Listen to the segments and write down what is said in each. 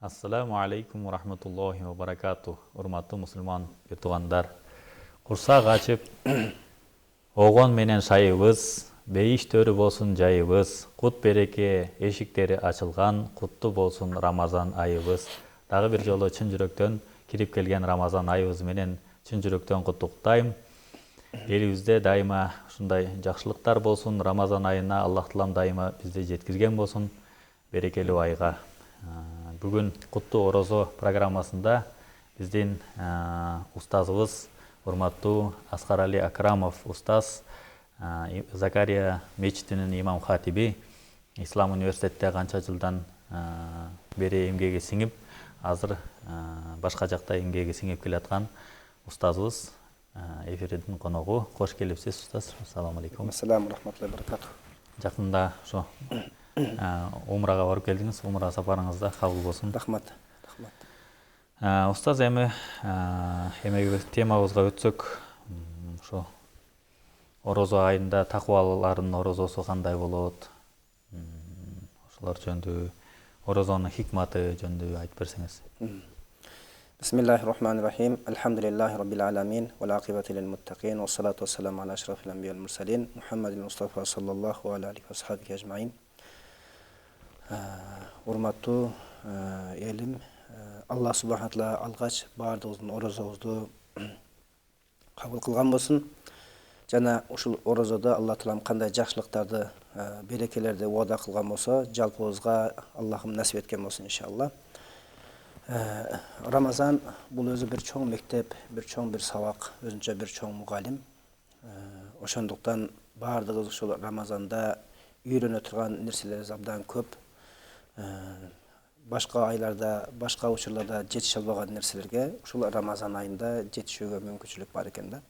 Ассаламу алейкум ва рахматуллахи ва баракату. Урматтуу мусулман туугандар. Курсак ачып, огон менен шайыбыз, бейиш төрү болсун жайыбыз, кут береке эшиктери ачылган, куттуу болсун Рамазан айыбыз. Дагы бир жолу чын жүрөктөн кирип келген Рамазан айыбыз менен чын жүрөктөн куттуктайм. Элибизде дайыма ушундай жакшылыктар болсун, Рамазан айына Аллах таалам дайыма бизди жеткизген болсун, берекелүү айга. Бүгүн куттуу орозо программасында биздин устазыбыз, урматтуу Аскарали Акрамов устаз, Закария мечитинин имам хатиби, Ислам университетте канча жылдан бери эмгеги сиңип, азыр башка жакта эмгеги сиңип келаткан устазыбыз, эфирдин коногу. Кош келипсиз, устаз. Ассаламу алейкум. Ассаламу рахматуллахи ва баракатух. Жакында ошо умрага барып келдиңиз. Умра сапарыңызда кабыл болсун. Рахмат. Устаз, эми темабызга өтсөк, ошо орозо айында такыбалардын орозосу кандай болот? Ошолор жөнүндө, орозонун хикматы жөнүндө айтып берсеңиз. Бисмиллахир-рахманир-рахим. Алхамдулиллахи раббил аламин. Вал акибату лил муттакин. Вассалату вассаламу аля ашрафил анбия'л мурсалин. Мухаммадин Мустафа саллаллаху алейхи ва сахбихи ажмаин. Урматтуу элим, Аллах субхана таала алгач баардыгыбыздын орозобузду кабыл кылган болсун. Жана ушул орозодо Аллах таалам кандай жакшылыктарды, берекелерди ода кылган болсо, жалпыбызга Аллахым насип эткен болсун иншалла. Рамазан бул өзү бир чоң мектеп, бир чоң бир сабак, өзүнчө бир чоң мугалим. Ошондуктан баардыгыбыз ушул Рамазанда үйрөнө турган нерселерибиз абдан көп. Башка айларда, башка учурларда жетише албаган нерселерге ушул Рамазан айында жетишүүгө мүмкүнчүлүк бар экен да.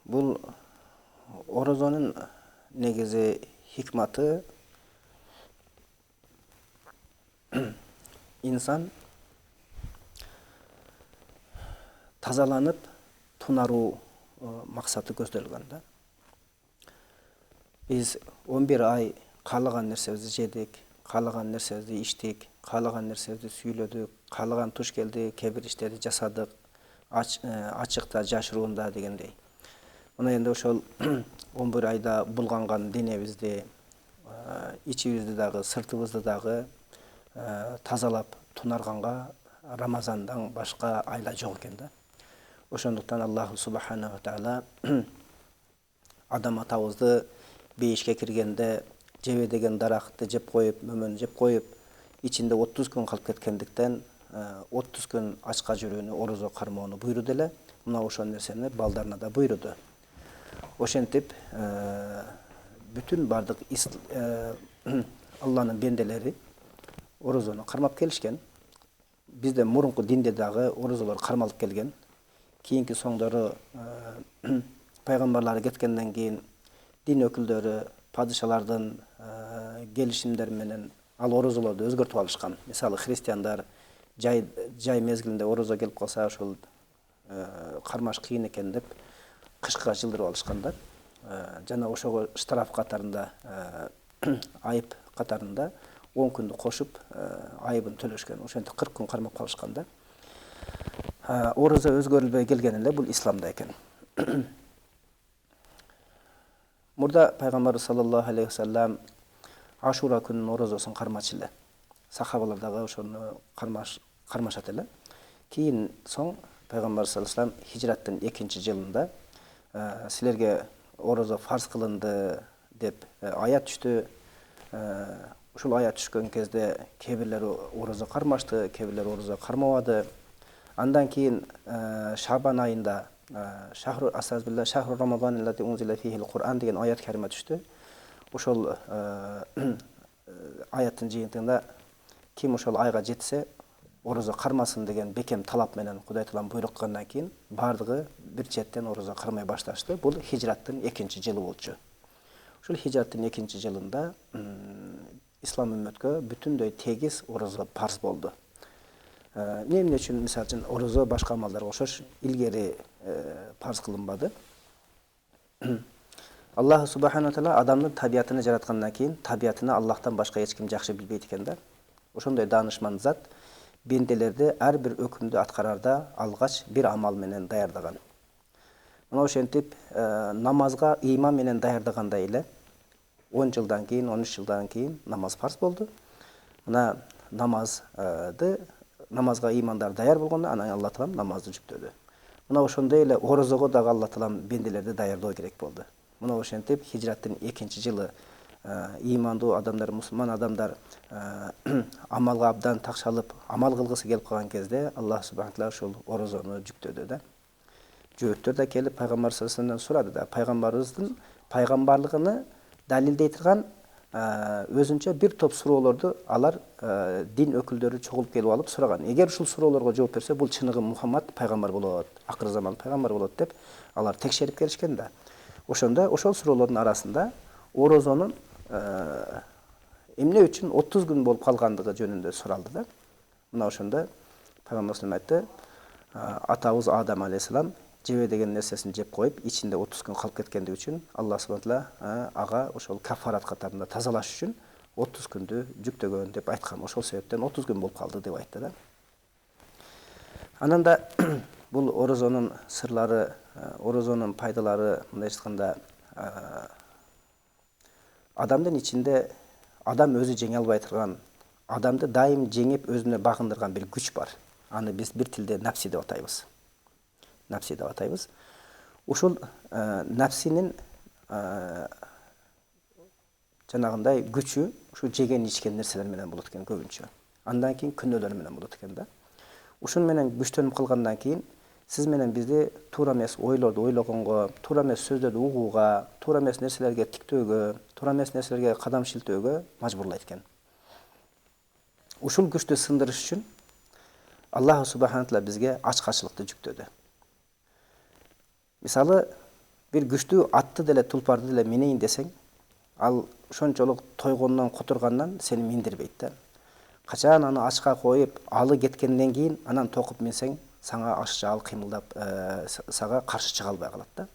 Бул орозонун негизи хикматы инсан тазаланып тунаруу максаты көздөлгөн да. Биз 11 ай каалаган нерсебизди жедик, каалаган нерсебизди ичтик, каалаган нерсебизди сүйлөдүк, каалаган туш келди, кээ бир иштерди жасадык, ачыкта, жашыруунда дегендей. Мына энди ошол 11 айда булганган денебизди, ичибизди дагы, сыртыбызды дагы тазалап тунарганга Рамазандан башка айла жок экен да. Ошондуктан Аллах субхана ва таала адам атабызды бейишке киргенде жебе деген даракты жеп коюп, мөмөнү жеп коюп, ичинде 30 күн калып кеткендиктен 30 күн ачка жүрүүнү, орозо кармоону буйруду эле. Мына ошол нерсени балдарына да буйруду. Ошентип бүтүн бардык Алланын бенделери орозону кармап келишкен. Бизде мурунку динде дагы орозолор кармалып келген. Кийинки соңдору пайгамбарлар кеткенден кийин дин өкүлдөрү, падышалардын келишимдери менен ал орозолорду өзгөртүп алышкан. Мисалы христиандар жай мезгилинде орозо келип калса, ошол кармаш кыйын экен деп кышка жылдырып алышкан да. Жана ошого штраф катарында, айып катарында 10 күндү кошуп айыбын төлөшкөн. Ошентип 40 күн кармап калышкан да. Орозо өзгөрүлбөй келген эле бул исламда экен. Мурда пайгамбар саллаллаху алейхи ва саллям Ашура күнүнүн орозосун кармачы эле. Сахабалар дагы ошону кармашат эле. Кийин соң пайгамбар саллаллаху алейхи ва саллям хижраттын 2-чи жылында силерге орозо фарз кылынды деп аят түштү. Ушул аят түшкөн кезде кээ бирлери орозо кармашты, кээ бирлери орозо кармабады. Андан кийин Шабан айында шахру Рамазан аллати унзила фихил Кур'ан деген аят карима түштү. Ошол аяттын жыйынтыгында ким ошол айга жетсе орозо кармасын деген бекем талап менен Кудай таалам буйруккандан кийин бардыгы бир четтен орозо кармай башташты. Бул хижраттын 2-чи жылы болчу. Ушул хижраттын 2-чи жылында ислам үммөткө бүтүндөй тегиз орозо парз болду. Эмне үчүн мисалы үчүн орозо башка амалдарга окшош илгери парз кылынбады? Аллах субхана ва тағала адамның табиятыны жаратқаннан кейін табиятыны Аллахтан башқа ешкім жақсы білбейді екен да. Ошондай данышман зат бенделерді әрбір өкімді атқарарда алғаш бір амал менен даярдаган. Мына ошентип намазға иман менен даярдагандай эле 10 жылдан кейін, 13 жылдан кейін намаз фарз болды. Мына намазға имандар даяр болгондо анан Алла Таалам намазды жүктөдү. Мына ошондой эле орозого дагы Алла Таалам бенделерди даярдоо керек болду. Мына ошентип хижраттын 2-жылы имандуу адамдар, мусулман адамдар амалга абдан такшалып, амал кылгысы келип калган кезде Аллах субхана тағала ошол орозону жүктөдү да. Жөөттөр да келип пайгамбар саллаллаху алейхи сурады да. Пайгамбарыбыздын пайгамбарлыгыны далилдей турган өзүнчө бир топ суроолорду алар дин өкүлдөрү чогулуп келип алып сураган. Эгер ушул суроолорго жооп берсе, бул чыныгы Мухаммад пайгамбар болот, акыр заман пайгамбар болот деп алар текшерип келишкен да. Ошондо ошол суроолордун арасында орозонун эмне үчүн 30 күн болуп калгандыгы жөнүндө суралды да. Мына ошондо пайгамбар айтты, атабыз Адам алейхисалам жебе деген нерсесин жеп коюп, ичинде 30 күн калып кеткендиги үчүн Аллах субхана тағала ага ошол кафарат катарында тазалаш үчүн 30 күндү жүктөгөн деп айткан. Ошол себептен 30 күн болуп калды деп айтты да. Анан да бул орозонун сырлары, орозонун пайдалары мындай айтканда адамдын ичинде адам өзү жеңе албай турган, адамды дайым жеңип өзүнө багындырган бир күч бар. Аны биз бир тилде напси деп атайбыз. Напси деп атайбыз. Ушул напсинин жанагындай күчү ушу жеген ичкен нерселер менен болот экен көбүнчө. Андан кийин күнөөлөр менен болот экен да. Ушун менен күчтөнүп калгандан кийин сиз менен бизди туура эмес ойлорду ойлогонго, туура эмес сөздөрдү угууга, туура эмес нерселерге тиктөөгө, туура эмес нерселерге кадам шилтөөгө мажбурлайт экен. Ушул күчтү сындырыш үчүн Аллах субхана тағала бизге ачкачылыкты жүктөдү. Мисалы, бир күчтүү атты деле тулпарды деле минейин десең, ал ошончолук тойгондон кутургандан сени миндирбейт да. Качан аны ачка коюп, алы кеткенден кийин анан токуп минсең, сага ашча ал кыймылдап, сага каршы чыга албай калат да.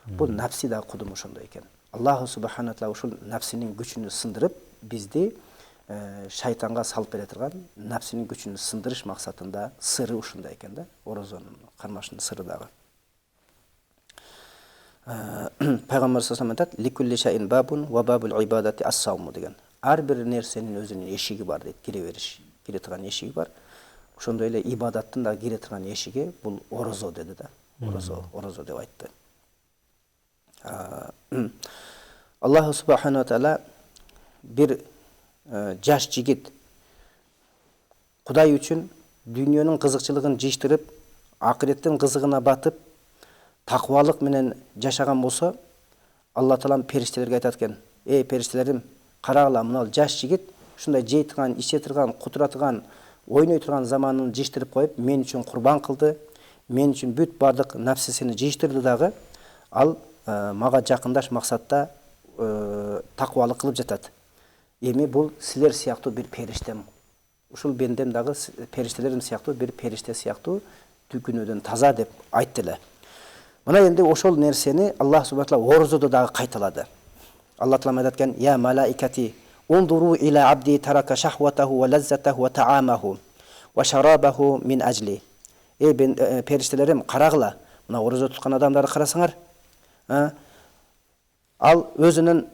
Бул напси да кудум ошондой экен. Аллах субхана тағала ушул напсинин күчүнү сындырып, бизди шайтанга салып бере турган напсинин күчүнү сындырыш максатында сыры ушундай экен да. Орозонун кармашынын сыры дагы. Пайгамбар саллаллаху алейхи ва саллям ликулли шайин бабун ва бабул ибадати ас-сауму деген. Ар бир нерсенин өзүнүн эшиги бар дейт, кире турган эшиги бар. Ошондой эле ибадаттын да кире турган эшиги бул орозо деди да. Орозо деп айтты. Аллах субхана ва тағала бир жаш жигит Кудай үчүн дүйнөнүн кызыкчылыгын жыйштырып, акыреттин кызыгына батып, таквалык менен жашаган болсо, Алла Таалам периштелерге айтат экен: "Эй периштелерим, карагыла, мына жаш жигит ушундай жей турган, иче турган, кутура турган, ойной турган заманын жыйштырып коюп, мен үчүн курбан кылды, мен үчүн бүт бардык напсисин жыйштырды дагы, ал мага жакындаш максатта таквалык кылып жатат. Эми бул силер сыяктуу бир периштем. Ушул бендем дагы периштелерим сыяктуу бир периште сыяктуу күнөөдөн таза" деп айтты эле. Мына энди ошол нерсени Аллах субхана тағала орозодо дагы кайталады. Алла Таалам айтат экен: "Я малаикати, ундуру ила абди тарака шахватаху ва лаззатаху ва таамаху ва шарабаху мин ажли." Эй периштелерим, карагыла, мына орозо туткан адамдарды карасаңар. Ал өзүнүн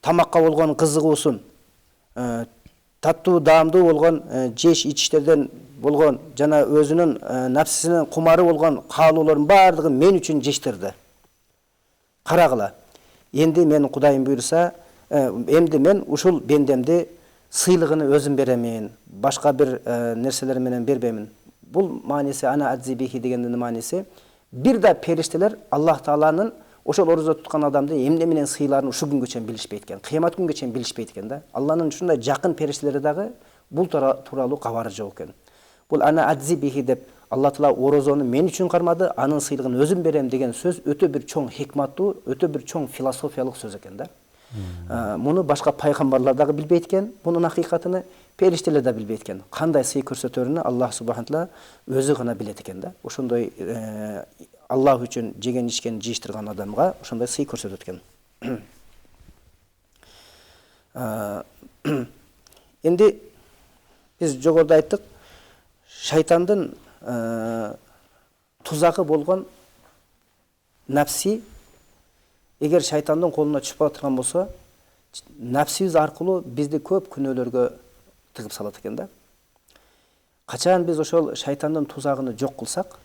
тамакка болгон кызыгуусун, таттуу даамдуу болгон жеш ичиштерден болгон жана өзүнүн напсисинин кумары болгон каалоолордун баардыгын мен үчүн жыштырды. Карагыла, энди менин Кудайым буйруса, эмди мен ушул бендемди сыйлыгын өзүм беремин, башка бир нерселер менен бербеймин. Бул мааниси ана адзибихи дегендин мааниси, бир да периштелер Аллах Тааланын ошол орозо туткан адамды эмне менен сыйларын ушу күнгө чейин билишпейт экен, кыямат күнгө чейин билишпейт экен да. Алланын ушундай жакын периштелери дагы бул тууралуу кабары жок экен. Бул ана адзибихи деп Алла Таала орозону мен үчүн кармады, анын сыйлыгын өзүм берем деген сөз өтө бир чоң хикматтуу, өтө бир чоң философиялык сөз экен да. Муну башка пайгамбарлар дагы билбейт экен, бунун акыйкатыны периштелер да билбейт экен. Кандай сый көрсөтөрүнү Аллах субхана тағала өзү гана билет экен да. Ошондой Аллах үчүн жеген ичкен жыйштырган адамга ошондой сый көрсөтөт экен. Енді біз жоғарыда айттық, шайтандың тузағы болған нәпси, егер шайтандың қолына түшіп отырған болса, нәпсіміз арқылы бізді көп күнәлерге тығып салады екен да. Қачан біз ошол шайтандың тузағын жоқ қылсақ,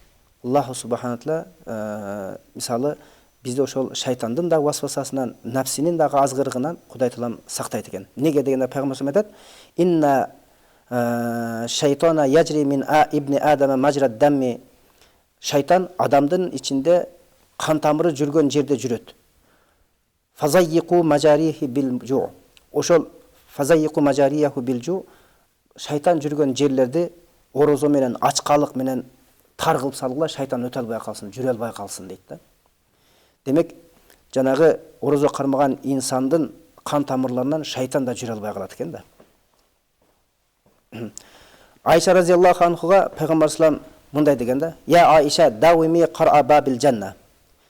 Аллаху субхана тағала мысалы бізді ошол шайтандың да васвасасынан, нәпсінің дағы азғырығынан Құдай Тағала сақтайды екен. Неге дегенде Пайғамбарымыз айтады: "Инна шайтана яжри мин ибни адама мажрад дамми." Шайтан адамдың içinde қан тамыры жүрген жерде жүреді. Фазайиқу мажарихи бил жу. Ошол фазайиқу мажарияху бил жу, шайтан жүрген жерлерді орозо менен, ачкалык менен тар кылып салгыла, шайтан өтө албай калсын, жүрө албай калсын дейт да. Демек, жанагы орозо кармаган инсандын кан тамырларынан шайтан да жүрө албай калат экен да. Айша разияллаху анхуга пайгамбар салам мындай деген да: "Я Айша, дауими қара бабил жанна."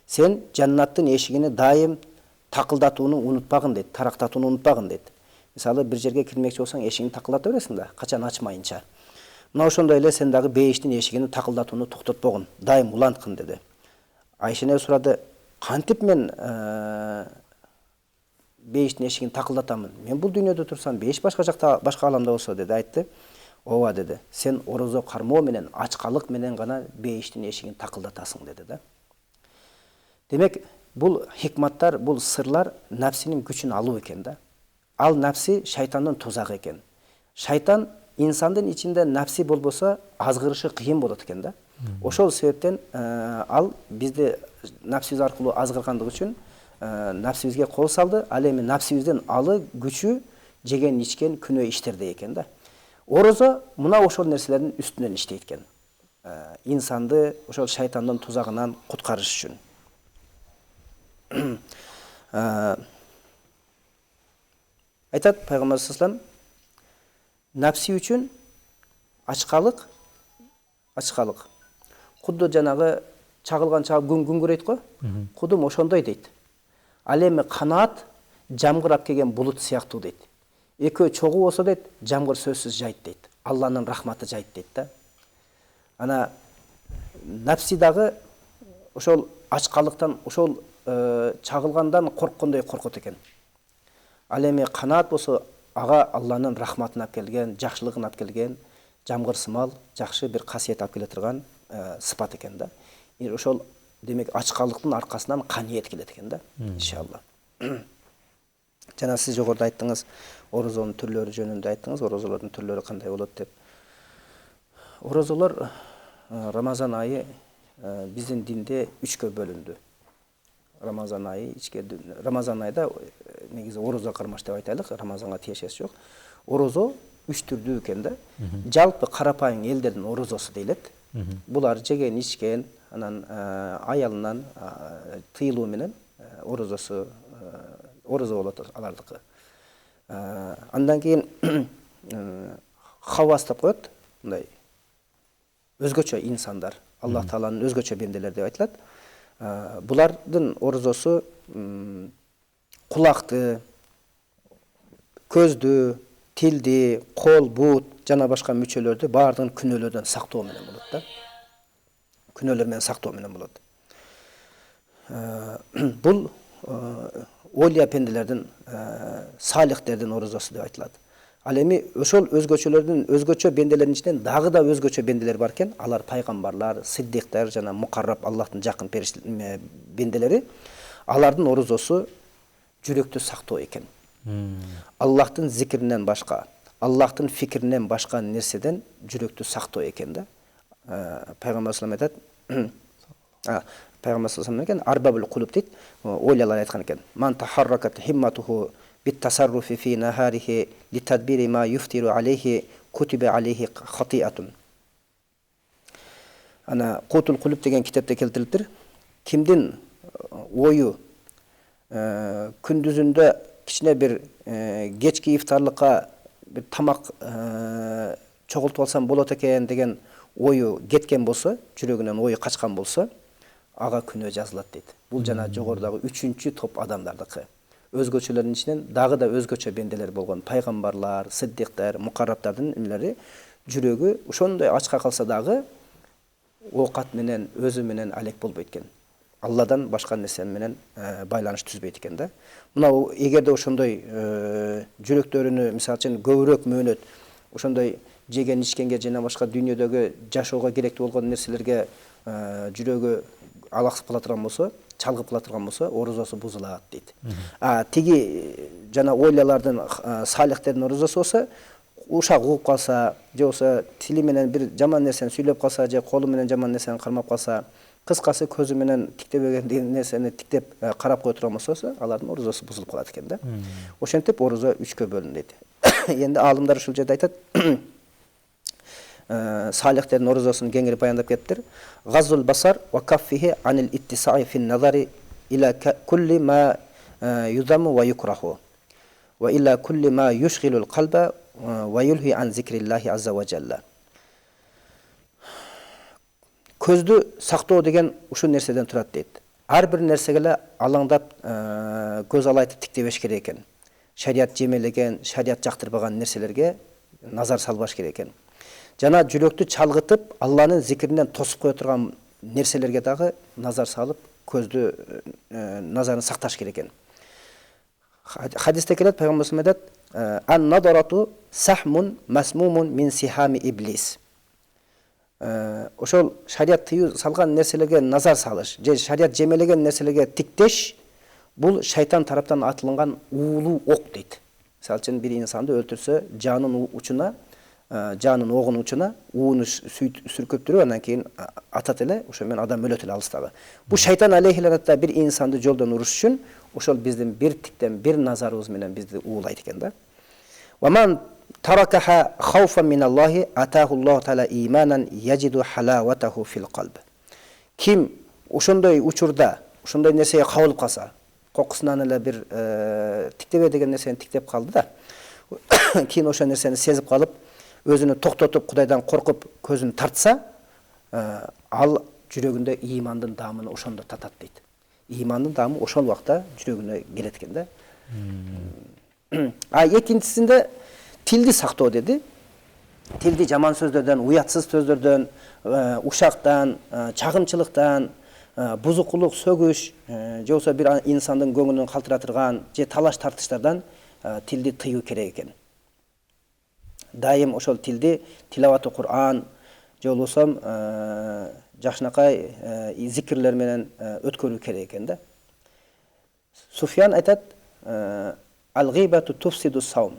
Сен жаннаттын эшигини дайым такылдатууну унутпагын дейт, тарактатууну унутпагын дейт. Мисалы, бир жерге кирмекчи болсоң, эшигиңди такылдата бересиң да, качан ачмайынча. Мына ошондой эле сен дагы бейиштин эшигини такылдатууну токтотпогун, дайым уланткын деди. Айшене сурады: "Кантип мен бейиштин эшигин такылдатамын? Мен бул дүйнөдө турсам, бейиш башка жакта, башка аламда болсо" деди. Айтты: "Ооба" деди. "Сен орозо кармоо менен, ачкалык менен гана бейиштин эшигин такылдатасың" деди да. Демек, бул хикматтар, бул сырлар нәпсинин күчүн алуу экен да. Ал нәпси шайтандын тузагы экен. Шайтан инсандын ичинде нәпси болбосо азгырышы кыйын болот экен да. Ошол себептен ал бизди нәпсибиз аркылуу азгыргандыгы үчүн нәпсибизге кол салды. Ал эми нәпсибизден алы күчү жеген ичкен күнөө иштерде экен да. Орозо мына ошол нерселердин үстүнөн иштейт экен. Инсанды ошол шайтандын тузагынан куткарыш үчүн. Айтат Пайгамбар саллаллаху нәпси үчүн ачкалык. Кудду жанагы чагылган күн күңгүрөйт го. Кудум ошондой дейт. Ал эми канаат жамгырап келген булут сыяктуу дейт. Экөө чогуу болсо дейт, жамгыр сөзсүз жайт дейт. Алланын рахматы жайт дейт да. Ана нәпси дагы ошол ачкалыктан, ошол чагылгандан корккондой коркот экен. Ал эми канаат болсо ага Алланын рахматын алып келген, жакшылыгын алып келген, жамгыр сымал жакшы бир касиет алып келе турган сыпат экен да. Ошол демек ачкалыктын аркасынан каниет келет экен да, иншалла. Жана сиз жогоруда айттыңыз, орозонун түрлөрү жөнүндө айттыңыз, орозолордун түрлөрү кандай болот деп. Орозолор Рамазан айы биздин динде 3кө бөлүндү. Рамазан айда негизи орозо кармаш деп айтайлык, Рамазанга тиешеси жок. Орозо 3 түрдүү экен да. Жалпы карапайым элдердин орозосу дейлет. Булар жеген, ичкен, анан аялынан тыйылуу менен орозо болот алардыкы. Андан кийин хавас деп коет, мындай өзгөчө инсандар, Аллах Тааланын өзгөчө бенделери деп айтылат. Булардын орозосу кулакты, көздү, тилди, кол, бут жана башка мүчөлөрдү баардыгын күнөөлөрдөн сактоо менен болот да. Күнөөлөр менен сактоо менен болот. Бул олия пенделердин, салихтердин орозосу деп айтылат. Ал эми ошол өзгөчөлөрдүн, өзгөчө бенделердин ичинен дагы да өзгөчө бенделер бар экен. Алар пайгамбарлар, сиддиктер жана мукарраб Аллахтын жакын бенделери. Алардын орозосу жүрөктү сактоо экен. Аллахтын зикиринен башка, Аллахтын фикиринен башка нерседен жүрөктү сактоо экен да. Пайгамбар саллаллаху алейхи ва саллям Пайгамбар саллаллаху алейхи ва саллям арбабул кулуб дейт. Ойлалар айткан экен. Ман тахарракат химматуху бит-тасарруфи фи нахарихи ли-тадбири ма юфтиру алейхи кутиба алейхи хатиатун. Ана Кутул кулуб деген китепте келтирилиптир. Кимдин ою күндүзүндө кичине бир кечки ифтарлыкка бир тамак чогултуп алсам болот экен деген ою кеткен болсо, жүрөгүнөн ою качкан болсо, ага күнөө жазылат дейт. Бул жана жогорудагы 3-топ адамдардыкы. өзгөчөлөрдүн ичинен дагы да өзгөчө бенделер болгон пайгамбарлар, сыддыктар, мукарраптардын эмелери жүрөгү ошондой ачка калса дагы оокат менен өзү менен алек болбойт экен. Алладан башка нерсе менен байланыш түзбөйт экен да. Мына эгерде ошондой жүрөктөрүнү мисалы үчүн көбүрөөк мөөнөт ошондой жеген ичкенге жана башка дүйнөдөгү жашоого керектүү болгон нерселерге жүрөгү алаксып кала турган болсо, чалгып кала турган болсо, орозосу бузулат дейт. Тиги жана ойлалардын салихтердин орозосу болсо, ушак угуп калса, же болсо тили менен бир жаман нерсени сүйлөп калса, же колу менен жаман нерсени кармап калса, кыскасы көзү менен тиктебеген нерсени тиктеп карап кое турган болсо, алардын орозосу бузулуп калат экен да. Ошентип орозо 3кө бөлүнөт дейт. Эndi аалымдар ушул жерде айтат, салихтердин орозосун кеңири баяндап кетиптир. Газзул басар ва каффихи анил иттисаи фин назари ила кулли ма юзаму ва юкраху ва ила кулли ма юшгилул калба ва юлхи ан зикриллахи азза ва жалла. Көздү сактоо деген ушул нерседен турат дейт. Ар бир нерсеге алаңдап көз алайтып тиктебеш керек экен. Шарият жемелеген, шарият жактырбаган нерселерге назар салбаш керек экен. Жана жүрөктү чалгытып, Алланын зикиринен тосуп кое турган нерселерге дагы назар салып, көздү назарын сакташ керек экен. Хадисте келет, пайгамбарыбыз айтат: "Ан-надарату сахмун масмумун мин сихами иблис." Ошол шарият тыюу салган нерселерге назар салыш, же шарият жемелеген нерселерге тиктеш, бул шайтан тараптан атылган уулуу ок дейт. Мисалы үчүн бир инсанды өлтүрсө, жанын учуна, жанын огунун учуна ууну сүркөптүрүп, андан кийин атат эле, ошо менен адам өлөт эле алыстагы. Бул шайтан алейхиланатта бир инсанды жолдон уруш үчүн ошол биздин бир тиктен бир назарыбыз менен бизди уулайт экен да. Ва ман таракаха хауфан миналлахи атаху Аллаху таала иманан яжиду халаватаху фил қалб. Ким ошондой учурда, ошондой нерсеге кабылып калса, кокусунан эле бир тиктебе деген нерсени тиктеп калды да. Кийин ошол нерсени сезип калып, өзүнү токтотуп, Кудайдан коркуп, көзүн тартса, ал жүрөгүндө имандын даамын ошондо татат дейт. Имандын даамы ошол убакта жүрөгүнө келет экен да. Экинчисинде тилди сактоо деди. Тилди жаман сөздөрдөн, уятсыз сөздөрдөн, ушактан, чагымчылыктан, бузукулук, сөгүш, же болсо бир инсандын көңүлүн калтыратырган, же талаш тартыштардан тилди тыюу керек экен. Дайым ошол тилди тилаваты Кур'ан, же болбосо жакшынакай зикирлер менен өткөрүү керек экен да. Суфьян айтат: "Ал-гибату туфсиду саум."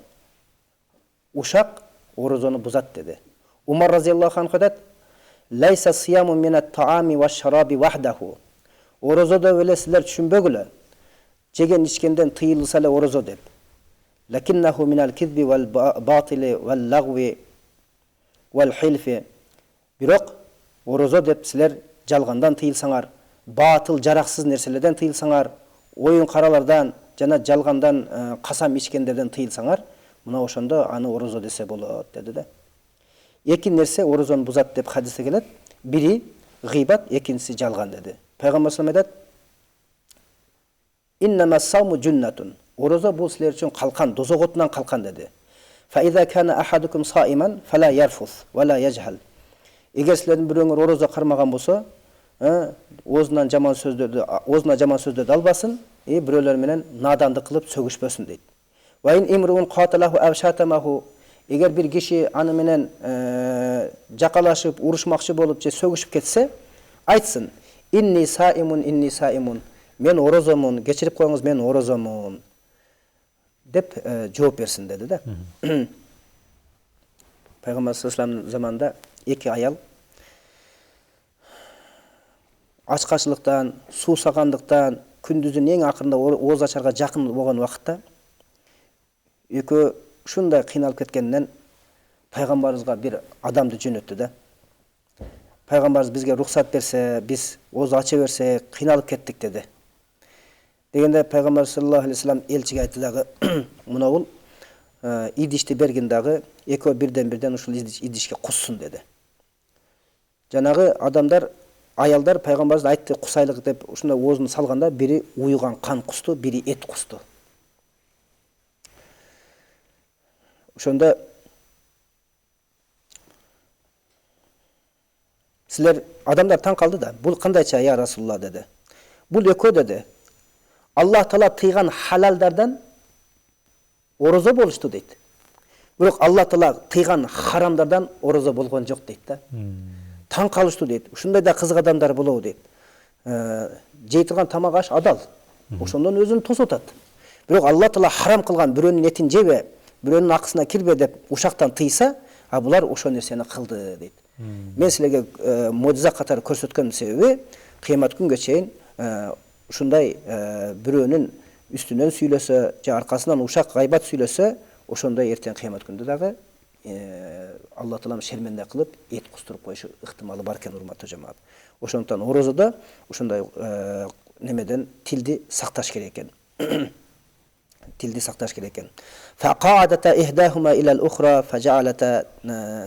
Ушак орозону бузат деди. Умар разияллаху анху айтат: "Лайса сияму минат таами ва шараби вахдаху." Орозодо эле силер түшүнбөгүлө. Жеген ичкенден тыйылса эле орозо деп. Лакиннаху минал кизби вал батили вал лагви вал хилфи. Бирок орозо деп силер жалгандан тыйылсаңар, батыл жараксыз нерселерден тыйылсаңар, оюн каралардан жана жалгандан касам ичкендерден тыйылсаңар, мына ошондо аны орозо десе болот деди да. Эки нерсе орозону бузат деп хадисте келет. Бири гыйбат, экинчиси жалган деди. Пайгамбар саллаллаху алейхи айтат: "Иннама сауму джуннатун." Орозо бул силер үчүн калкан, дозок отунан калкан деди. "Фа иза кана ахадукум саиман фала ярфус вала яжхал." Эгер силердин бирөөңөр орозо кармаган болсо, оозуна жаман сөздөрдү албасын, бирөөлөр менен надандык кылып сөгүшпөсүн дейт. Ва ин имруун каталаху авшатамаху. Эгер бир киши аны менен жакалашып, урушмакчы болуп же сөгүшүп кетсе, айтсын: "Инни саимун, инни саимун." Мен орозомун, кечирип коюңуз, мен орозомун деп жооп берсин деди да. Пайгамбар саллаллаху алейхи заманында эки аял ачкачылыктан, суусагандыктан, күндүзүн эң акырында ооз ачарга жакын болгон убакытта экөө ушундай кыйналып кеткенден пайгамбарыбызга бир адамды жөнөттү да. Пайгамбарыбыз бизге рухсат берсе, биз ооз ача берсек, кыйналып кеттик деди. Дегенде пайгамбар саллаллаху алейхи вассалам элчиге айтты дагы: "Мына бул идишти бергин дагы, экөө бирден ушул идишке куссун" деди. Жанагы адамдар, аялдар пайгамбарыбыз айтты кусайлык деп ушундай оозуну салганда, бири уюган кан кусту, бири эт кусту. Ошондо силер адамдар таң калды да, бул кандайча я Расулулла деди. Бул экөө деди. Аллах Таала тыйган халалдардан орозо болушту дейт. Бирок Аллах Таала тыйган харамдардан орозо болгон жок дейт да. Таң калышту дейт. Ушундай да кызык адамдар болобу дейт. Жей турган тамак аш адал. Ошондон өзүн тосотат. Бирок Аллах Таала харам кылган бирөөнүн этин жебе, бирөөнүн акысына кирбе деп ушактан тыйса, а булар ошол нерсени кылды дейт. Мен силерге можиза катары көрсөткөн себеби кыямат күнгө чейин ушундай бирөөнүн үстүнөн сүйлөсө, же аркасынан ушак гайбат сүйлөсө, ошондой эртең кыямат күндө дагы Алла Таалам шерменде кылып эт кустуруп коюшу ыктымалы бар экен, урматтуу жамаат. Ошондуктан орозодо ушундай немеден тилди сакташ керек экен. Тилди сакташ керек экен. Фaqa'adata ihdahuma ila al-ukhra faja'alata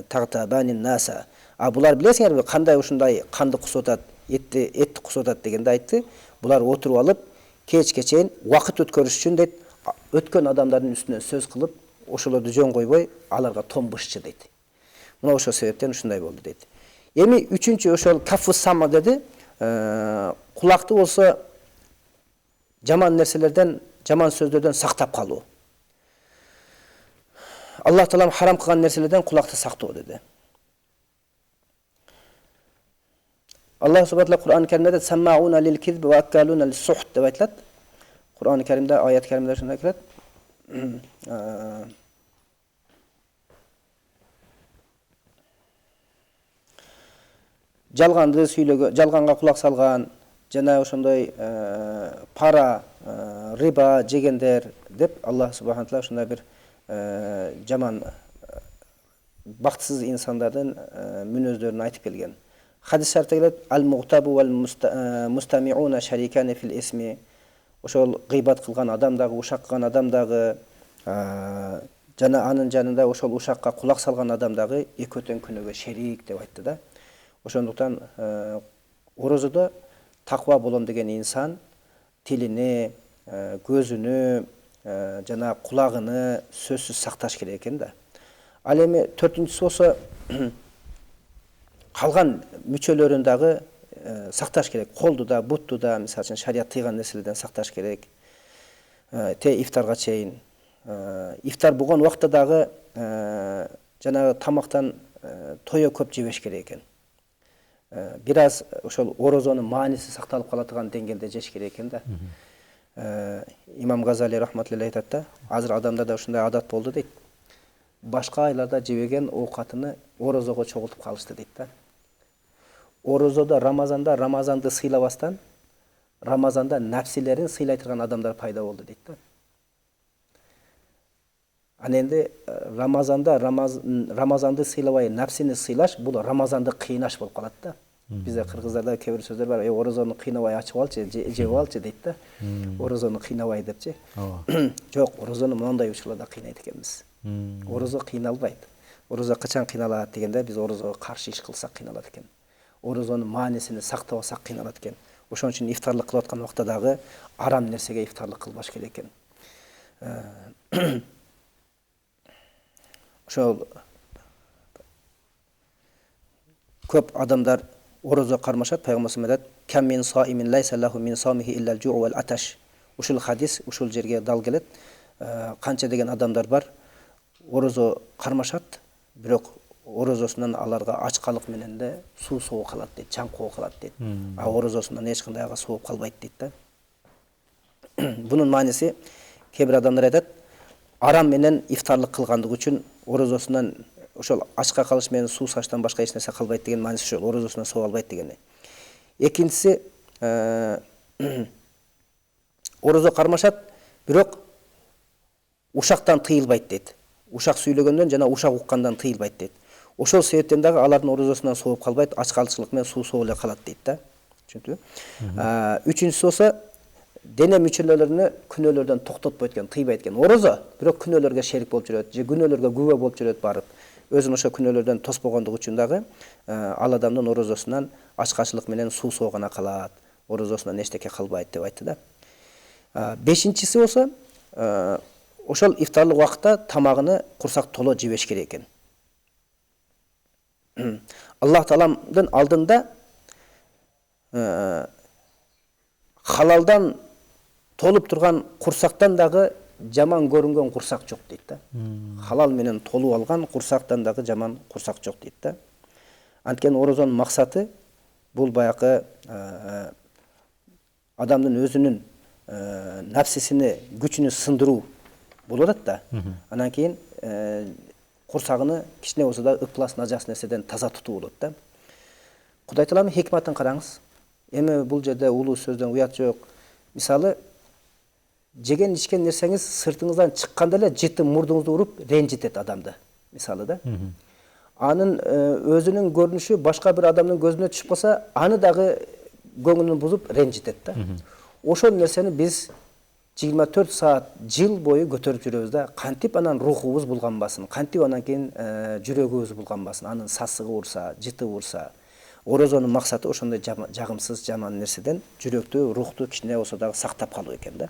tagtabani an-nasa. Булар билесиңерби кандай ушундай канды кусутат, этти кусутат дегенде айтты. Булар отуруп алып, кечке чейин убакыт өткөрүш үчүн дейт, өткөн адамдардын үстүнө сөз кылып, ошолорду жөн койбой, аларга томбушчу дейт. Мына ошол себептен ушундай болду дейт. Эми үчүнчү ошол каффу сама деди. Кулакты болсо жаман нерселерден, жаман сөздөрдөн сактап калуу. Аллах Таалам харам кылган нерселерден кулакты сактоо деди. Аллах субхана Кур'ан Керимде саммауна лил кизб ва аккалуна лис сухт деп айтылат. Кур'ан Керимде, аят Керимде ушундай келет. Жалганды сүйлөгөн, жалганга кулак салган, жана ошондой пара, риба жегендер деп Аллах субхана таала ушундай бир жаман бактысыз инсандардын мүнөздөрүн айтып келген. Хадис шарта келет: "Ал-мугтабу вал мустамиуна шарикани фил исми". Ошол гыйбат кылган адам дагы, ушак кылган адам дагы, жана анын жанында ошол ушакка кулак салган адам дагы экөө тең күнөөгө шерик деп айтты да. Ошондуктан орозодо таква болом деген инсан тилини, көзүнү, жана кулагыны сөзсүз сакташ керек экен да. Ал эми төртүнчүсү болсо калган мүчөлөрүн дагы сакташ керек. Колду да, бутту да, мисалы үчүн шарият тыйган нерселерден сакташ керек. Те ифтарга чейин. Ифтар болгон убакта дагы жанагы тамактан тое көп жебеш керек экен. Бир аз ошол орозонун мааниси сакталып кала турган деңгээлде жеш керек экен да. Имам Газали рахматуллахи айтат да, азыр адамдарда ушундай адат болду дейт. Башка айларда жебеген оокатыны орозого чогултуп калышты дейт да. Орозодо Рамазанды сыйлабастан, Рамазанда напсилерин сыйлай турган адамдар пайда болду дейт да. Аны энди Рамазанды сыйлабай напсини сыйлаш, бул Рамазанды кыйнаш болуп калат да. Бизде кыргыздарда кээ бир сөздөр бар, орозону кыйнабай ачып алчы, жеп алчы дейт да. Орозону кыйнабай депчи. Жок, орозону моундай учурларда кыйнайт экенбиз. Орозо кыйналбайт. Орозо качан кыйналат дегенде, биз орозого каршы иш кылсак кыйналат экен. Орозонун маанисин сактабасак кыйналат экен. Ошон үчүн ифтарлык кылып аткан убакта дагы арам нерсеге ифтарлык кылбаш керек экен. Ошол көп адамдар орозо кармашат, пайгамбарыбыз айтат: "Кам мин саимин лайса лаху мин самихи илля ал-жу'у вал аташ". Ушул хадис ушул жерге дал келет. Канча деген адамдар бар, орозо кармашат, бирок орозосунан аларга ачкалык менен де суу согуу калат дейт, чаңкоо калат дейт. А орозосунан эч кандай ага сооп калбайт дейт да. Бунун мааниси кээ бир адамдар айтат, арам менен ифтарлык кылгандыгы үчүн орозосунан ошол ачка калыш менен суу саштан башка эч нерсе калбайт деген мааниси ошол, орозосунан соо албайт дегени. Экинчиси орозо кармашат, бирок ушактан тыйылбайт дейт. Ушак сүйлөгөндөн жана ушак уккандан тыйылбайт дейт. Ошол себептен дагы алардын орозосунан сооп калбайт, ачкалчылык менен суу соо эле калат дейт да. Түшүндүңбү? Үчүнчүсү болсо дене мүчөлөрүнү күнөөлөрдөн токтотпойт экен, тыйбайт экен. Орозо бирок күнөөлөргө шерик болуп жүрөт, же күнөөлөргө күбө болуп жүрөт барып. Өзүн ошо күнөөлөрдөн тоспогондугу үчүн дагы ал адамдын орозосунан ачкачылык менен суу соо гана калат. Орозосунан эчтеке калбайт деп айтты да. Бешинчиси болсо ошол ифтарлык убакытта тамагыны курсак толо жебеш керек экен. Аллах Тааламдын алдында халалдан толуп турган курсактан дагы жаман көрүнгөн курсак жок дейт да. Халал менен толуп алган курсактан дагы жаман курсак жок дейт да. Анткени орозонун максаты бул баягы адамдын өзүнүн напсисини, күчүнү сындыруу болуп атат да. Анан кийин курсагыны кичине болсо да ыплас нажас нерседен таза тутуу болот да. Кудай Тааланын хикматын караңыз. Эми бул жерде улуу сөздөн уят жок. Мисалы, жеген ичкен нерсеңиз сыртыңыздан чыкканда эле жыты мурдуңузду уруп ренжитет адамды. Мисалы да. Анын өзүнүн көрүнүшү башка бир адамдын көзүнө түшүп калса, аны дагы көңүлүн бузуп ренжитет да. Ошол нерсени биз 24 саат жыл бою көтөрүп жүрөбүз да. Кантип анан рухубуз булганбасын, кантип анан кийин жүрөгүбүз булганбасын, анын сасыгы урса, жыты урса. Орозонун максаты ошондой жагымсыз жаман нерседен жүрөктү, рухту кичине болсо дагы сактап калуу экен да.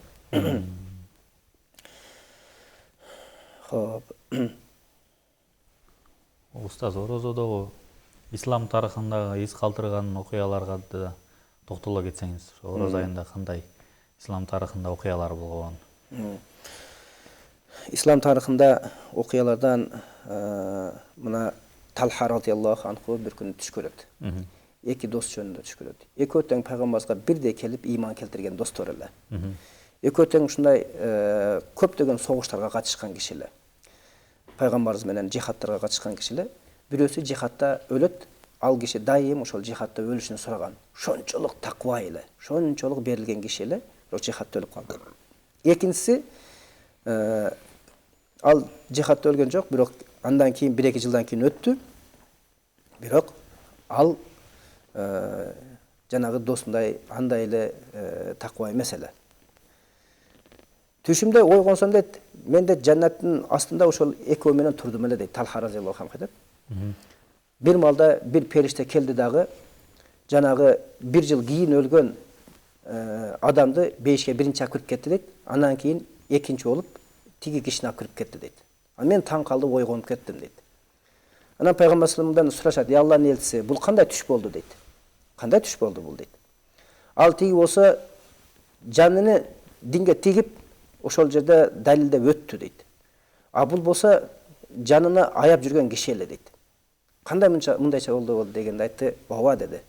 Хоп. Устаз, орозодогу ислам тарыхындагы из калтырган окуяларга да токтоло кетсеңиз, орозо айында кандай ислам тарыхында окуялар болгон? Ислам тарыхында окуялардан мына Талха радияллаху анху бир күнү түш көрөт. Эки дос жөнүндө түш көрөт. Экөө тең пайгамбарыбызга бирдей келип ыйман келтирген достор эле. Экөө тең ушундай көптөгөн согуштарга катышкан киши эле. Пайгамбарыбыз менен жихадтарга катышкан киши эле. Бирөөсү жихадта өлөт, ал киши дайым ошол жихадта өлүшүн сураган. Шончолук таква эле, шончолук берилген киши эле, бирок жихадта өлүп калды. Экинчиси ал жихадта өлгөн жок, бирок андан кийин 1-2 жылдан кийин өттү. Бирок ал жанагы досундай андай эле таква эмес эле. Түшүмдө ойгонсом дейт, мен де жаннаттын астында ошол экөө менен турдум эле дейт. Талха разияллаху анху айтат. Бир малда бир периште келди дагы жанагы 1 жыл кийин өлгөн адамды бейишке биринчи алып кирип кетти дейт. Андан кийин экинчи болуп тиги кишини алып кирип кетти дейт. Мен таң калдым, ойгонуп кеттим дейт. Анан пайгамбар салламдан сурашат: "Я Аллахтын элчиси, бул кандай түш болду?" дейт. "Кандай түш болду бул?" дейт. Ал тиги болсо жаныны динге тигип ошол жерде далилдеп өттү дейт. А бул болсо жанына аяп жүргөн киши эле дейт. "Кандай мындайча болду дегенде айтты, "Ооба" деди.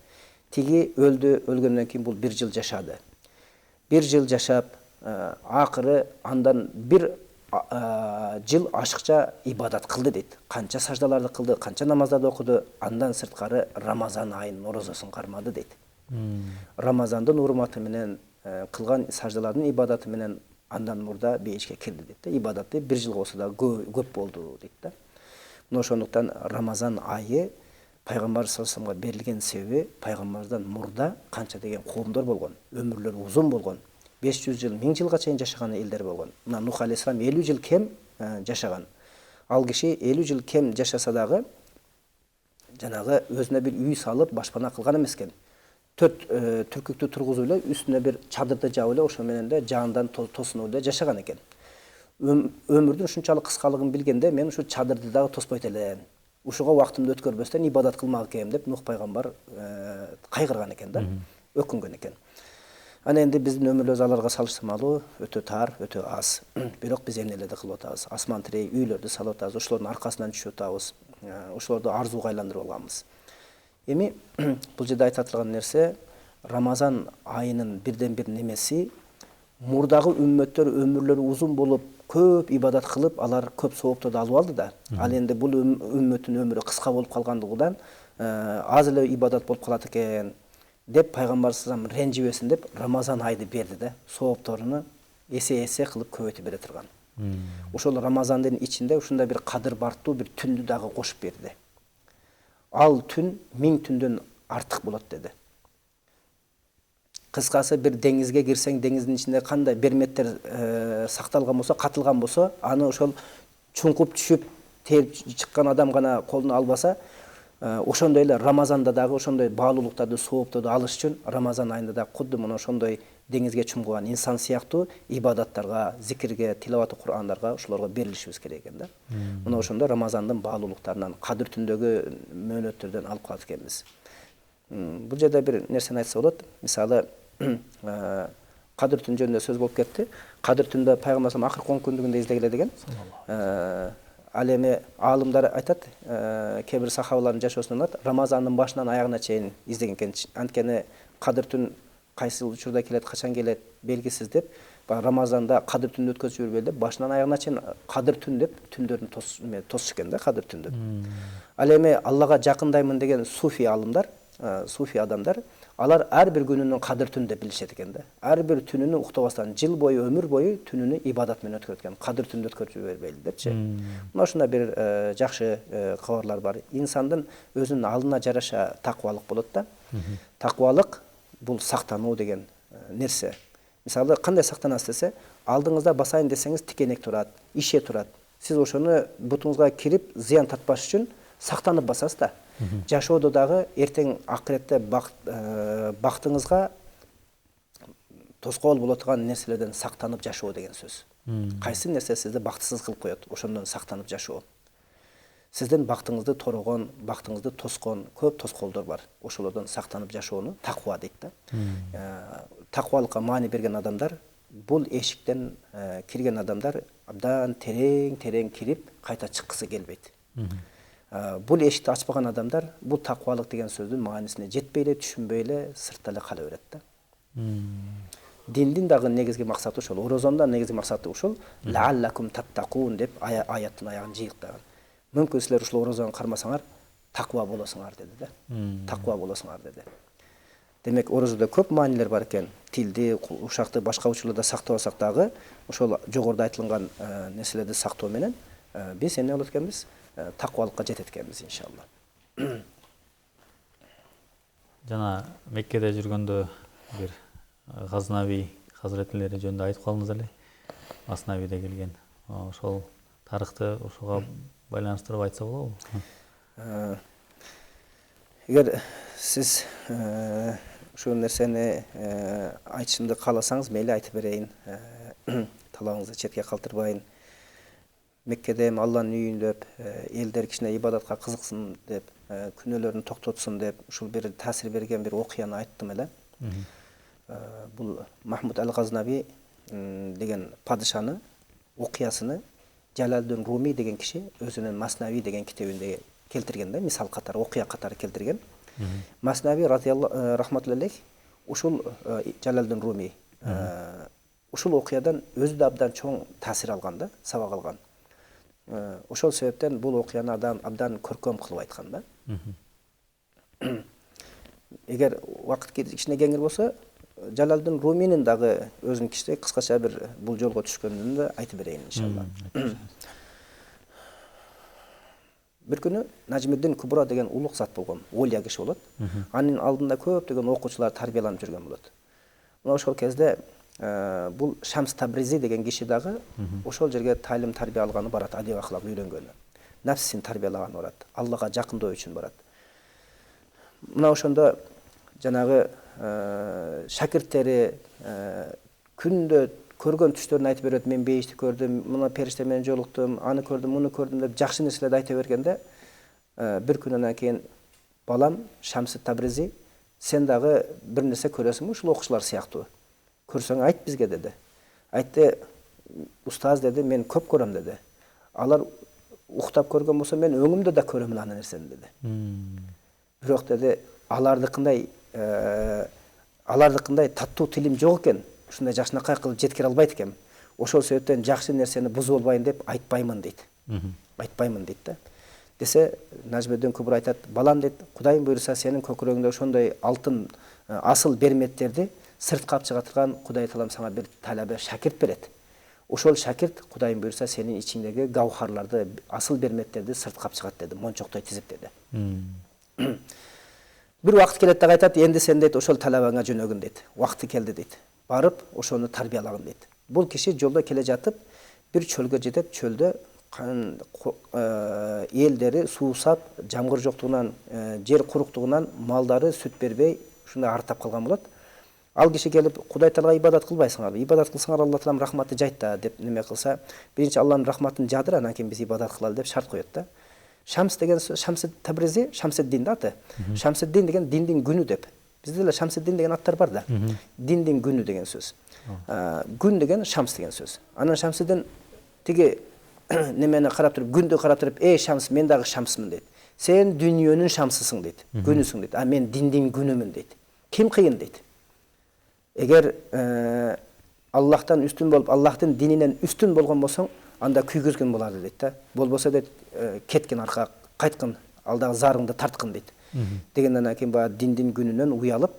"Тиги өлдү, өлгөндөн кийин бул 1 жыл жашады. 1 жыл жашап, акыры андан 1 жыл ашыкча ибадат кылды" дейт. Канча саждаларды кылды, канча намаздарды окуду, андан сырткары Рамазан айынын орозосун кармады дейт. Рамазандын урматы менен кылган саждалардын ибадаты менен андан мурда бейишке кирди дейт да. Ибадаты 1 жыл болсо да көп болду дейт да. Мына ошондуктан Рамазан айы пайгамбар саллаллаху алейхи вассаламга берилген себеби пайгамбардан мурда канча деген коомдор болгон, өмүрлөрү узун болгон. 500 жыл, 1000 жылга чейин жашаган элдер болгон. Мына Нух алейхиссалам 50 жыл кем жашаган. Ал киши 50 жыл кем жашаса дагы жанагы өзүнө бир үй салып, башпана кылган эмес экен. 4 түркүктү тургузуп эле, үстүнө бир чадырды жаап эле, ошо менен де жаандан тосунуп эле жашаган экен. Өмүрдүн ушунчалык кыскалыгын билгенде мен ушу чадырды дагы тоспойт элем. Ушуга убактымды өткөрбөстөн ибадат кылмак экенм деп Нух пайгамбар кайгырган экен да, өкүнгөн экен. Ана энди биздин өмүрүбүз аларга салыштырмалуу өтө тар, өтө аз. Бирок биз эмнелерди кылып атабыз? Асман тирей үйлөрдү салып атабыз, ошолордун аркасынан түшүп атабыз, ошолорду арзууга айландырып алганбыз. Эми бул жерде айтылган нерсе Рамазан айынын бирден бир немеси мурдагы үммөттөр өмүрлөрү узун болуп, көп ибадат кылып, алар көп сооптарды алып алды да. Ал энди бул үммөттүн өмүрү кыска болуп калгандыгынан аз эле ибадат болуп калат экен деп пайгамбар саллаллаху алейхи вассалам ренжибесин деп Рамазан айды берди да. Соопторуну эсе кылып көбөйтүп бере турган. Ошол Рамазандын ичинде ушундай бир кадыр бартуу бир түндү дагы кошуп берди. Ал түн 1000 түндөн артык болот деди. Кыскасы бир деңизге кирсең, деңиздин ичинде кандай берметтер сакталган болсо, катылган болсо, аны ошол чуңкуп түшүп, терип чыккан адам гана колуна албаса, ошондой эле Рамазанда дагы ошондой баалуулуктарды, соопторду алыш үчүн Рамазан айында да кудду мына ошондой деңизге чумган инсан сыяктуу ибадаттарга, зикирге, тилаваты Кур'андарга ушуларга берилишибиз керек экен да. Мына ошондо Рамазандын баалуулуктарынан, кадыр түндөгү мөөнөттөрдөн алып калат экенбиз. Бул жерде бир нерсени айтса болот. Мисалы, кадыр түн жөнүндө сөз болуп кетти. Кадыр түндө пайгамбар акыркы 10 күндүгүндө издегиле деген. Ал эми аалымдар айтат, кээ бир сахабалардын жашоосунан Рамазандын башынан аягына чейин издеген экен. Анткени кадыр түн кайсы учурда келет, качан келет белгисиз деп, Рамазанда кадыр түндү өткөзүп жүрбөйлү деп, башынан аягына чейин кадыр түн деп түндөрүн тосуш экен да, кадыр түн деп. Ал эми Аллага жакындаймын деген суфи аалымдар, суфи адамдар, алар ар бир күнүнүн кадыр түн деп билишет экен да. Ар бир түнүнү уктабастан жыл бою, өмүр бою түнүнү ибадат менен өткөрөт экен. Кадыр түндү өткөрүп жибербейли депчи. Мына ушундай бир жакшы кабарлар бар. Инсандын өзүнүн алдына жараша таквалык болот да. Таквалык бул сактануу деген нерсе. Мисалы, кандай сактанасыз десе, алдыңызда басайын десеңиз тикенек турат, ише турат. Сиз ошону бутуңузга кирип зыян тартпаш үчүн сактанып басасыз да. Жашоодо дагы эртең акыретте бактыңызга тоскоол боло турган нерселерден сактанып жашоо деген сөз. Кайсы нерсе сизди бактысыз кылып коет, ошондон сактанып жашоо. Сиздин бактыңызды торогон, бактыңызды тоскон көп тоскоолдор бар. Ошолордон сактанып жашоону таква дейт да. Таквалыкка маани берген адамдар, бул эшиктен кирген адамдар абдан терең кирип, кайта чыккысы келбейт. Бул эшикти ачпаган адамдар бул таквалык деген сөздүн маанисине жетпей эле, түшүнбөй эле, сыртта эле кала берет да. Диндин дагы негизги максаты ошол, орозондун негизги максаты ошол, лааллакум таттакун деп аяттын аягын жыйыктаган. Мүмкүн силер ушул орозону кармасаңар, таква болосуңар деди да. Таква болосуңар деди. Демек, орозодо көп маанилер бар экен. Тилди, ушакты башка учурларда сактабасак дагы, ошол жогоруда айтылган нерселерди сактоо менен биз эмне болот экенбиз? Таквалыкка жетет экенбиз иншалла. Жана Меккеде жүргөндө бир Газнави хазретелери жөнүндө айтып калдыңыз эле. Аснавиде келген. Ошол тарыхты ошого байланыштырып айтса болобу? Эгер сиз ушул нерсени айтышымды кааласаңыз, мейли айтып берейин. Талабыңызды четке калтырбайын. Меккеде Алланын үйүндөп, элдер кичине ибадатка кызыксын деп, күнөөлөрүн токтотсун деп, ушул бир таасир берген бир окуяны айттым эле. Бул Махмуд ал-Газнави деген падышаны окуясыны Жалалдин Руми деген киши өзүнүн Маснави деген китебинде келтирген да, мисал катары, окуя катары келтирген. Маснави рахматуллахи ушул Жалалдин Руми ушул окуядан өзү да абдан чоң таасир алган да, сабак алган. Ошол себептен бул окуяны абдан көркөм кылып айткан да. Эгер убакыт кичине кеңир болсо, Жалалдин Руминин дагы өзүнүн кичине кыскача бир бул жолго түшкөнүн да айтып берейин иншалла. Бир күнү Нажмиддин Кубра деген улук зат болгон, олия киши болот. Анын алдында көптөгөн окуучулар тарбияланып жүргөн болот. Мына ошол кезде бул Шамс Табризи деген киши дагы ошол жерге таалим тарбия алганы барат, адеп ахлак үйрөнгөнү. Нафсин тарбиялаганы барат, Аллага жакындоо үчүн барат. Мына ошондо жанагы шакирттери күндө көргөн түштөрүн айтып берет. Мен бейишти көрдүм, мына периште менен жолуктум, аны көрдүм, муну көрдүм деп жакшы нерселерди айта бергенде, бир күнүнөн кийин балам Шамс Табризи, сен дагы бир нерсе көрөсүңбү ушул окуучулар сыяктуу? Көрсөң айт бизге деди. Айтты, устаз деди, мен көп көрөм деди. Алар уктап көргөн болсо мен өңүмдө да көрөмүн аны нерсени деди. Бирок деди, алардыкындай таттуу тилим жок экен. Ушундай жакшынакай кылып жеткире албайт экем. Ошол себептен жакшы нерсени бузуп албайын деп айтпаймын дейт. Айтпаймын дейт да. Десе Нажмиддин Кубра айтат, балам дейт, Кудайым буйруса сенин көкүрөгүңдө ошондой алтын асыл берметтерди сыртка алып чыга турган Кудай Таалам сага бир талабе шакирт берет. Ошол шакирт Кудайым буйруса сенин ичиңдеги гавхарларды, асыл берметтерди сыртка алып чыгат деди, мончоктой тизип деди. Бир убакыт келет да айтат, энди сен дейт ошол талабаңа жөнөгүн дейт. Убакыты келди дейт. Барып ошону тарбиялагын дейт. Бул киши жолдо келе жатып бир чөлгө жетет, чөлдө элдери суусап, жамгыр жоктугунан, жер куруктугунан малдары сүт бербей ушундай артап калган болот. Ал киши келип Кудай Таалага ибадат кылбайсыңарбы? Ибадат кылсаңар Алла Таалам рахматы жайт да деп неме кылса, биринчи Алланын рахматын жадыр, анан кийин биз ибадат кылалы деп шарт коет да. Шамс деген сөз, Шамс Табризи, Шамсиддин да аты. Шамсиддин деген диндин күнү деп. Бизде эле Шамсиддин деген аттар бар да. Диндин күнү деген сөз. Күн деген Шамс деген сөз. Анан Шамсиддин тиги немени карап туруп, күндү карап туруп, "Эй Шамс, мен дагы Шамсмын" дейт. "Сен дүйнөнүн шамсысың" дейт. Күнүсүң дейт. "А мен диндин күнүмүн" дейт. Ким кыйын дейт. Эгер Аллахтан үстүн болуп, Аллахтын дининен үстүн болгон болсоң, анда күйгүзгөн боларды дейт да. Болбосо дейт, кеткин арка, кайткын, алдагы зарыңды тарткын дейт. Дегенден кийин баягы диндин күнүнөн уялып,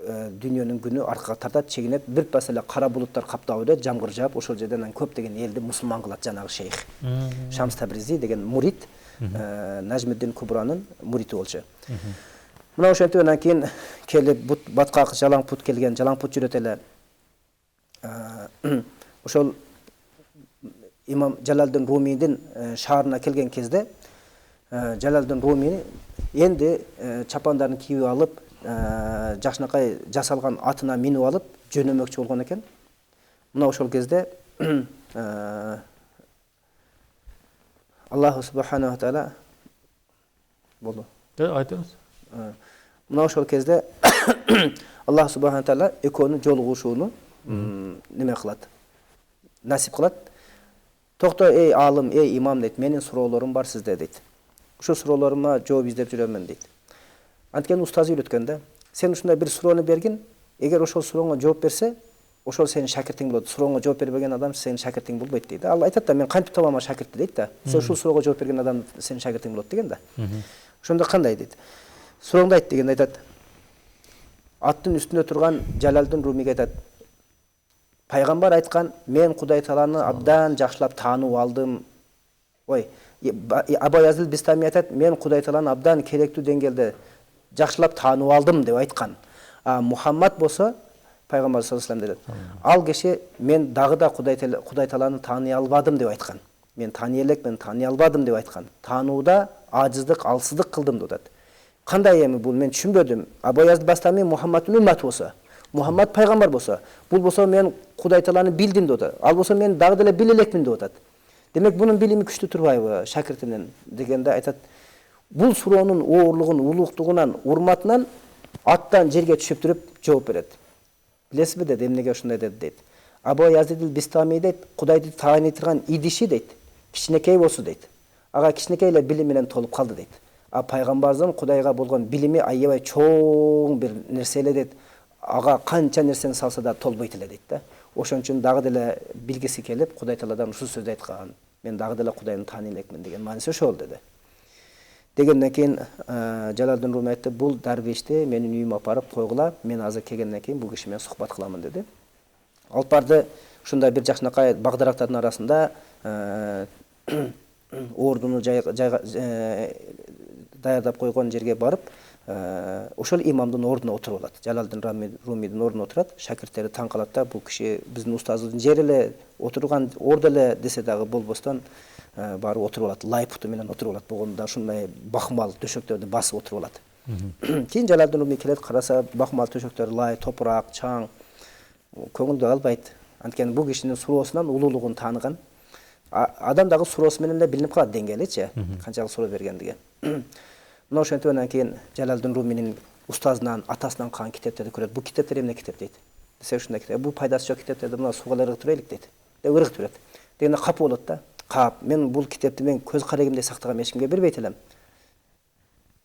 дүйнөнүн күнү аркага тартат, чегинет, бир пас эле кара булуттар каптап өтөт, жамгыр жаап, ошол жерден көптөгөн элди мусулман кылат жанагы шейх. Шамс Табризи деген мурид, Нажмиддин Кубранын муриди болчу. Мына ошентип анан кийин келип баткак жалаң пут келген, жалаң пут жүрөт эле. Ошол имам Жалалдин Румийдин шаарына келген кезде Жалалдин Румий энди чапандарын кийип алып, жакшынакай жасалган атына минип алып жөнөмөкчү болгон экен. Мына ошол кезде Аллаху субханаху таала болду. Айтыңыз. Мына ошол кезде Аллах субханаху таала экөөнүн жолугушууну неме кылат? Насип кылат. "Токто, эй алым, эй имам" дейт, "Менин суроолорум бар сизде" дейт. "Ушул суроолорума жооп издеп жүрөмүн" дейт. Анткени устазы үйрөткөн да. "Сен ушундай бир суроону бергин, эгер ошол сурооңо жооп берсе, ошол сенин шакиртиң болот. Сурооңо жооп бербеген адам сенин шакиртиң болбойт" дейт. Ал айтат да, "Мен кантип табам шакиртти" дейт да. "Сен ушул суроого жооп берген адам сенин шакиртиң болот" деген да. Ошондо кандай дейт? "Сурооңду айт" дегенде айтат. Аттын үстүндө турган Жалалдин Румийге айтат. "Пайгамбар айткан, мен Кудай Тааланы абдан жакшылап таанып алдым." Ой, Абу Язил Бистами айтат, "Мен Кудай Тааланы абдан керектүү деңгээлде жакшылап таанып алдым" деп айткан. Мухаммад болсо, Пайгамбар саллаллаху алейхи ва саллям дейт. "Ал киши мен дагы да Кудай Тааланы тааный албадым" деп айткан. "Мен тааный элекмин, тааный албадым" деп айткан. "Таанууда ажыздык, алсыздык кылдым" деп атат. Кандай эми бул, мен түшүнбөдүм. Абу Язил Бистами Мухаммадтын үмматы болсо, Мухаммад пайгамбар болсо, бул болсо мен Кудай Тааланы билдим деп атат. Ал болсо мен дагы деле биле элекмин деп атат. Демек бунун билими күчтүү турбайбы шакиртинин дегенде айтат. Бул суроонун оорлугун, улуктугунан, урматынан аттан жерге түшүп туруп жооп берет. "Билесизби" дейт, "Эмнеге ушундай деди" дейт. Абу Язил Бистами дейт, "Кудайды тааныйтырган идиши" дейт, "кичинекей болсу" дейт. Ага кичинекей эле билим менен толуп калды дейт. А пайгамбардын Кудайга болгон билими аябай чоң бир нерсе эле дейт. Ага канча нерсени салса да толбойт эле дейт да. Ошон үчүн дагы деле билгиси келип, Кудай Тааладан ушул сөздү айткан. "Мен дагы деле Кудайды тааный элекмин" деген мааниси ошол деди. Дегенден кийин Жалалдин Руми айтты, "Бул дарвишти менин үйүмө апарып койгула, мен азыр келгенден кийин бул киши менен сухбат кыламын" деди. Алып барды, ушундай бир жакшынакай багдарактардын арасында ордуну даярдап койгон жерге барып, ошол имамдын ордуна отуруп алат. Жалалдин Румийдин ордуна отурат. Шакирттери таң калат да, бул киши биздин устазыбыздын жери эле, отурган орду эле десе дагы болбостон барып отуруп алат. Лай путу менен отуруп алат. Болгондо ушундай бакмал төшөктөрдү басып отуруп алат. Кийин Жалалдин Руми келет, караса бакмал төшөктөр лай, топурак, чаң. Көңүлдү албайт. Анткени бул кишинин суроосунан улуулугун тааныган. Адам дагы суроосу менен эле билинип калат деңгээличи, канчалык суроо бергендиги. Мына ошентип анан кийин Жалалдин Руминин устазынан, атасынан калган китептерди көрөт. Бул китептер эмне китеп дейт. Десе ушундай китеп. Бул пайдасы жок китептерди мына сууга ыргытып берелик дейт. Деп ыргытып берет. Дегенде капы болот да. Кап, мен бул китепти мен көз карегимдей сактагам, эч кимге бербейт элем.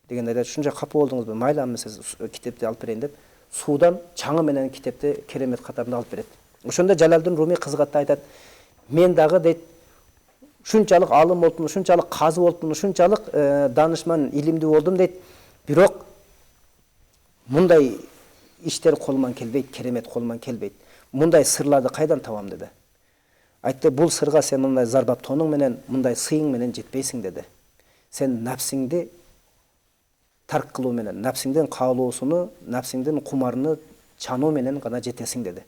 Дегенде айтат, "Ушунча капы болдуңузбу? Майла, мен сиз китепти алып берейин" деп, суудан чаңы менен китепти керемет катарында алып берет. Ошондо Жалалдин Руми кызыгат да айтат, "Мен дагы" дейт, "Ушунчалык алым болдум, ушунчалык казы болдум, ушунчалык данышман, илимдүү болдум" дейт. Бирок мындай иштер колуман келбейт, керемет колуман келбейт. Мындай сырларды кайдан табам деди. Айтты, "Бул сырга сен мындай зарбап тонуң менен, мындай сыйың менен жетпейсиң" деди. "Сен напсиңди тарк кылуу менен, напсиңдин каалоосуну, напсиңдин кумарыны чануу менен гана жетесиң" деди.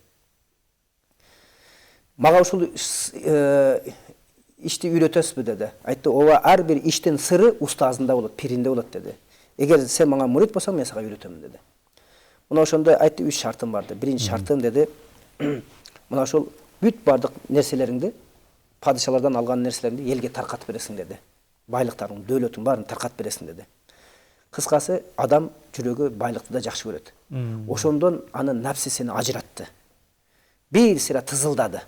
"Мага ушул ишти үйрөтөсүзбү" деди. Айтты, "Ооба, ар бир иштин сыры устазында болот, пиринде болот" деди. "Эгер сен мага мурит болсоң, мен сага үйрөтөмүн" деди. Мына ошондой айтты, 3 шартым барды. Биринчи шартым деди, мына ошол бүт бардык нерселериңди, падышалардан алган нерселериңди элге таркатып бересиң деди. Байлыктарың, дөөлөтүң баарын таркатып бересиң деди. Кыскасы, адам жүрөгү байлыкты да жакшы көрөт. Ошондон анын напси сени ажыратты. Бир сыйра тызылдады.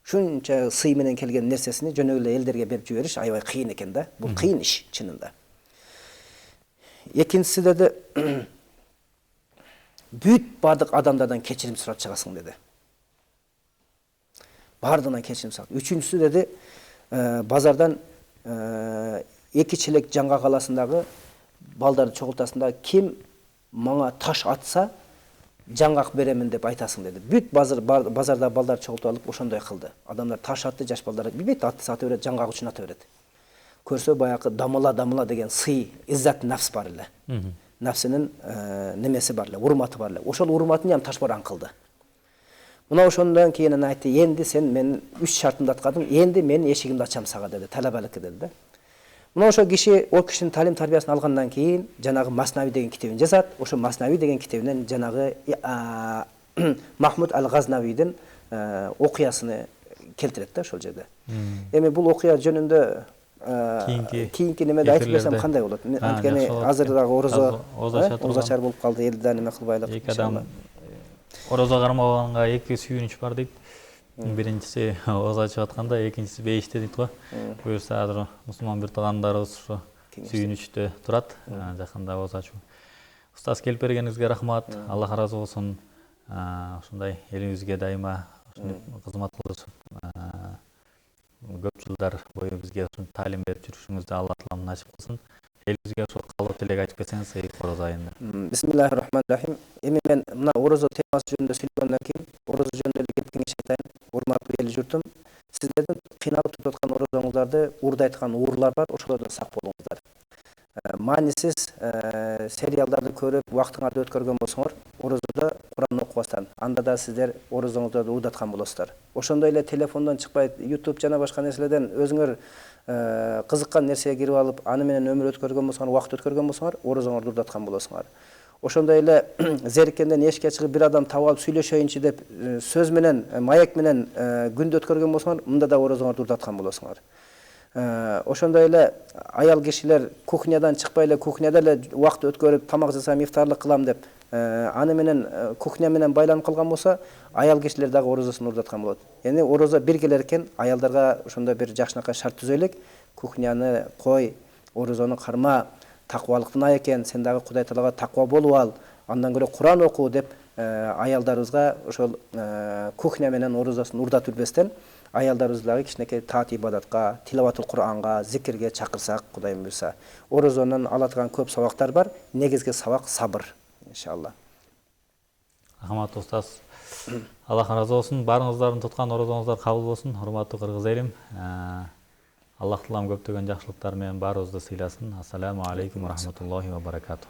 Шунча сый менен келген нерсесини жөнө эле элдерге берип жибериш аябай кыйын экен да. Бул кыйын иш чынында. Экинчиси деди, бүт бардык адамдардан кечирим сурап чыгасың деди. Бардығынан кечирим сурап. Үчүнчүсү деди, базардан 2 челек жаңга каласындагы балдарды чогултасында ким мага таш атса жаңгак беремин деп айтасың деди. Бүт базарда балдар чогултуп алып ошондой кылды. Адамдар таш атты, жаш балдар бүт атты сата берет, жаңгак үчүн ата берет. Көрсө баягы дамыла деген сый, иззат нафс бар эле. Нафсинин немеси бар эле, урматы бар эле. Ошол урматын жам ташбаран кылды. Мына ошондон кийин айтты, энди сен менин 3 шартымды аткардың, энди менин эшигимди ачам сага деди, талабалыкка деди да. Мына ошо киши, о кишинин талим тарбиясын алгандан кийин жанагы Маснави деген китебин жазат. Ошо Маснави деген китебинен жанагы Махмуд ал-Газнавийдин окуясыны келтирет да ошол жерде. Эми бул окуя жөнүндө кийинки немеде айтып берсем кандай болот? Анткени азыр дагы орозочар болуп калды, элди да неме кылбайлык. Эки адам орозо кармаганга 2 сүйүнүч бар дейт. Биринчиси ооза ачып атканда, экинчиси бейиште дейт го. Буюрса азыр мусулман бир туугандарыбыз ушу сүйүнүчтө турат, жакында ооза ачуу. Устаз келип бергениңизге рахмат, Аллах ыраазы болсун. Ушундай элибизге дайыма кызмат кылышып, көп жылдар бою бизге таалим берип жүрүшүңүздү Алла таалам насип кылсын. Элибизге ошол калуу тилек айтып кетсеңиз, орозо айында. Бисмиллахир-рахманир-рахим. Эми мен мына орозо темасы жөнүндө сөйлөгөндөн кийин, орозо жөнүндө эле кеп кеңеш айтайын. Урматтуу эл журтум, сиздердин кыйналып туруп аткан орозоңуздарды уурдай аткан уурлар бар, ошолордон сак болуңуздар. Маанисиз сериалдарды көрүп, убактыңарды өткөргөн болсоңор, орозодо Куран окубастан, анда да сиздер орозоңуздарды уурдаткан болосуздар. Ошондой эле телефондон чыкпай, YouTube жана башка нерселерден өзүңөр кызыккан нерсеге кирип алып, аны менен өмүр өткөргөн болсоңор, убакыт өткөргөн болсоңор, орозоңорду уурдаткан болосуңар. Ошондой эле зериккенден эшикке чыгып бир адам таап алып сүйлөшөйүнчү деп сөз менен, маек менен күндү өткөргөн болсоңор, мында да орозоңорду уурдаткан болосуңар. Ошондой эле аял кишилер кухнядан чыкпай эле, кухняда эле убакыт өткөрүп, тамак жасап, ифтарлык кылам деп, аны менен кухня менен байланып калган болсо, аял кишилер дагы орозосун уурдаткан болот. Эми орозо бир келер экен, аялдарга ошондой бир жакшынакай шарт түзөйлүк. Кухняны кой, орозону карма, такыбалыктын ай экен, сен дагы Кудай Таалага такыба болуп ал, андан көрө Куран окуу деп аялдарыбызга ошол кухня менен орозосун уурдатып билбестен, аялдарыбызды дагы кичинекей таат ибадатка, тилаватул Куранга, зикирге чакырсак, Кудайым буйрса, орозонун алатыган көп сабактар бар. Негизги сабак сабыр, иншалла. Рахмат устаз. Аллах ыраазы болсун. Барыңыздардын туткан орозоңуздар кабыл болсун. Урматтуу кыргыз элим. Аллах таалам көптөгөн жакшылыктар менен баарыбызды сыйласын. Ассаламу алейкум ва рахматуллахи ва баракатух.